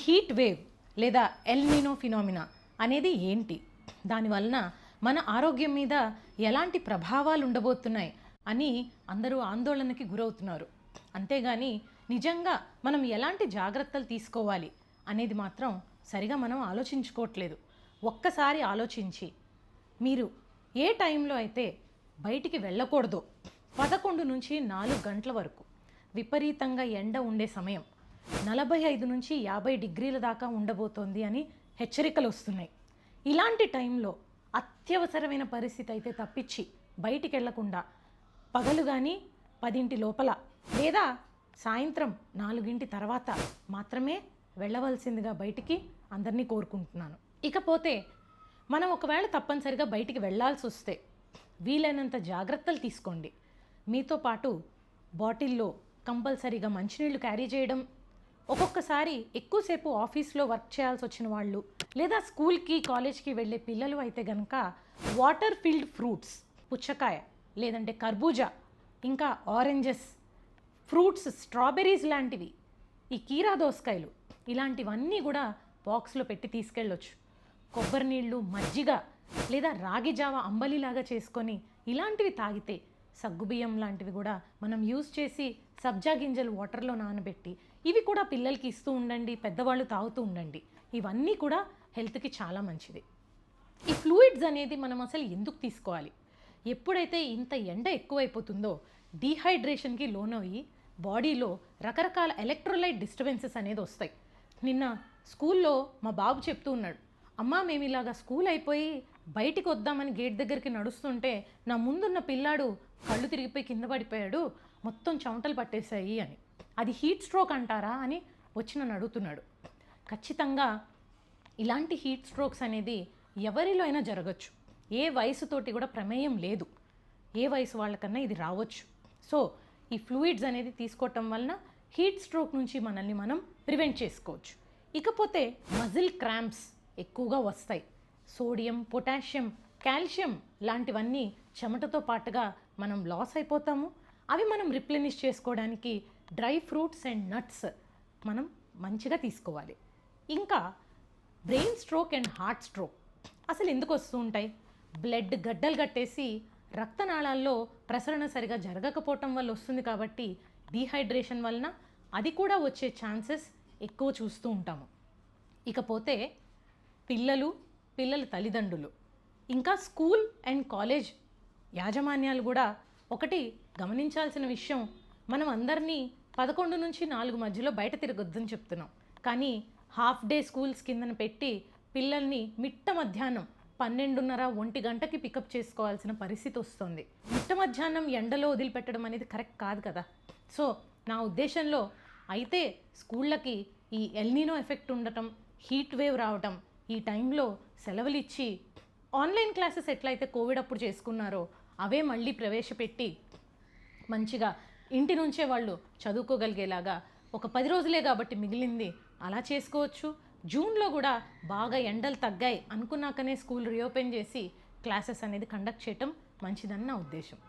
Heat wave లేదా El Nino phenomena అనేది ఏంటి, దానివలన మన ఆరోగ్యం మీద ఎలాంటి ప్రభావాలు ఉండబోతున్నాయి అని అందరూ ఆందోళనకి గురవుతున్నారు. అంతేగాని నిజంగా మనం ఎలాంటి జాగ్రత్తలు తీసుకోవాలి అనేది మాత్రం సరిగా మనం ఆలోచించుకోవట్లేదు. ఒక్కసారి ఆలోచించి మీరు ఏ టైంలో అయితే బయటికి వెళ్ళకూడదో 11 నుంచి 4 గంటల వరకు విపరీతంగా ఎండ ఉండే సమయం 45 నుంచి 50 డిగ్రీల దాకా ఉండబోతోంది అని హెచ్చరికలు వస్తున్నాయి. ఇలాంటి టైంలో అత్యవసరమైన పరిస్థితి అయితే తప్పించి బయటికి వెళ్లకుండా పగలు కానీ 10 లోపల లేదా సాయంత్రం 4 తర్వాత మాత్రమే వెళ్ళవలసిందిగా బయటికి అందరినీ కోరుకుంటున్నాను. ఇకపోతే మనం ఒకవేళ తప్పనిసరిగా బయటికి వెళ్ళాల్సి వస్తే వీలైనంత జాగ్రత్తలు తీసుకోండి. మీతో పాటు బాటిల్లో కంపల్సరీగా మంచినీళ్ళు క్యారీ చేయడం, ఒక్కొక్కసారి ఎక్కువసేపు ఆఫీస్లో వర్క్ చేయాల్సి వచ్చిన వాళ్ళు లేదా స్కూల్కి కాలేజ్కి వెళ్ళే పిల్లలు అయితే కనుక వాటర్ ఫిల్డ్ ఫ్రూట్స్, పుచ్చకాయ లేదంటే కర్బూజా, ఇంకా ఆరెంజెస్, ఫ్రూట్స్, స్ట్రాబెర్రీస్ లాంటివి, ఈ కీరా దోసకాయలు ఇలాంటివన్నీ కూడా బాక్స్లో పెట్టి తీసుకెళ్ళొచ్చు. కొబ్బరి నీళ్ళు, మజ్జిగ లేదా రాగి జావ అంబలిలాగా చేసుకొని ఇలాంటివి తాగితే, సగ్గుబియ్యం లాంటివి కూడా మనం యూజ్ చేసి సబ్జా గింజలు వాటర్లో నానబెట్టి ఇవి కూడా పిల్లలకి ఇస్తూ ఉండండి, పెద్దవాళ్ళు తాగుతూ ఉండండి. ఇవన్నీ కూడా హెల్త్కి చాలా మంచిది. ఈ ఫ్లూయిడ్స్ అనేది మనం అసలు ఎందుకు తీసుకోవాలి? ఎప్పుడైతే ఇంత ఎండ ఎక్కువైపోతుందో డీహైడ్రేషన్కి లోనయ్యి బాడీలో రకరకాల ఎలక్ట్రోలైట్ డిస్టర్బెన్సెస్ అనేది వస్తాయి. నిన్న స్కూల్లో మా బాబు చెప్తూ ఉన్నాడు, అమ్మా మేము ఇలాగా స్కూల్ అయిపోయి బయటికి వద్దామని గేట్ దగ్గరికి నడుస్తుంటే నా ముందున్న పిల్లాడు కళ్ళు తిరిగిపోయి కింద పడిపోయాడు, మొత్తం చెమటలు పట్టేశాయి అని. అది హీట్ స్ట్రోక్ అంటారా అని వచ్చి నన్ను అడుగుతున్నాడు. ఖచ్చితంగా ఇలాంటి హీట్ స్ట్రోక్స్ అనేది ఎవరిలో అయినా జరగచ్చు. ఏ వయసుతోటి కూడా ప్రమేయం లేదు, ఏ వయసు వాళ్ళకన్నా ఇది రావచ్చు. సో ఈ ఫ్లూయిడ్స్ అనేది తీసుకోవటం వలన హీట్ స్ట్రోక్ నుంచి మనల్ని మనం ప్రివెంట్ చేసుకోవచ్చు. ఇకపోతే మజిల్ క్రాంప్స్ ఎక్కువగా వస్తాయి. సోడియం, పొటాషియం, కాల్షియం లాంటివన్నీ చెమటతో పాటుగా మనం లాస్ అయిపోతాము. అవి మనం రిప్లెనిష్ చేసుకోవడానికి డ్రై ఫ్రూట్స్ అండ్ నట్స్ మనం మంచిగా తీసుకోవాలి. ఇంకా brain stroke and heart stroke అసలు ఎందుకు వస్తూ ఉంటాయి? బ్లడ్ గడ్డలు కట్టేసి రక్తనాళాల్లో ప్రసరణ సరిగా జరగకపోవటం వల్ల వస్తుంది. కాబట్టి డీహైడ్రేషన్ వలన అది కూడా వచ్చే ఛాన్సెస్ ఎక్కువ చూస్తూ ఉంటాము. ఇకపోతే పిల్లల తల్లిదండ్రులు, ఇంకా స్కూల్ అండ్ కాలేజ్ యాజమాన్యాలు కూడా ఒకటి గమనించాల్సిన విషయం, మనం అందరినీ 11 నుంచి 4 మధ్యలో బయట తిరగొద్దని చెప్తున్నాం. కానీ హాఫ్ డే స్కూల్స్ కిందన పెట్టి పిల్లల్ని మిట్ట మధ్యాహ్నం 12:30-1 గంటకి పికప్ చేసుకోవాల్సిన పరిస్థితి వస్తుంది. మిట్ట మధ్యాహ్నం ఎండలో వదిలిపెట్టడం అనేది కరెక్ట్ కాదు కదా. సో నా ఉద్దేశంలో అయితే స్కూళ్ళకి ఈ ఎల్ నినో ఎఫెక్ట్ ఉండటం, హీట్ వేవ్ రావటం, ఈ టైంలో సెలవులు ఇచ్చి ఆన్లైన్ క్లాసెస్ ఎట్లయితే కోవిడ్ అప్పుడు చేసుకున్నారో అవే మళ్ళీ ప్రవేశపెట్టి మంచిగా ఇంటి నుంచే వాళ్ళు చదువుకోగలిగేలాగా ఒక 10 రోజులే కాబట్టి మిగిలింది అలా చేసుకోవచ్చు. జూన్లో కూడా బాగా ఎండలు తగ్గాయి అనుకున్నాకనే స్కూల్ రీఓపెన్ చేసి క్లాసెస్ అనేది కండక్ట్ చేయటం మంచిదని నా ఉద్దేశం.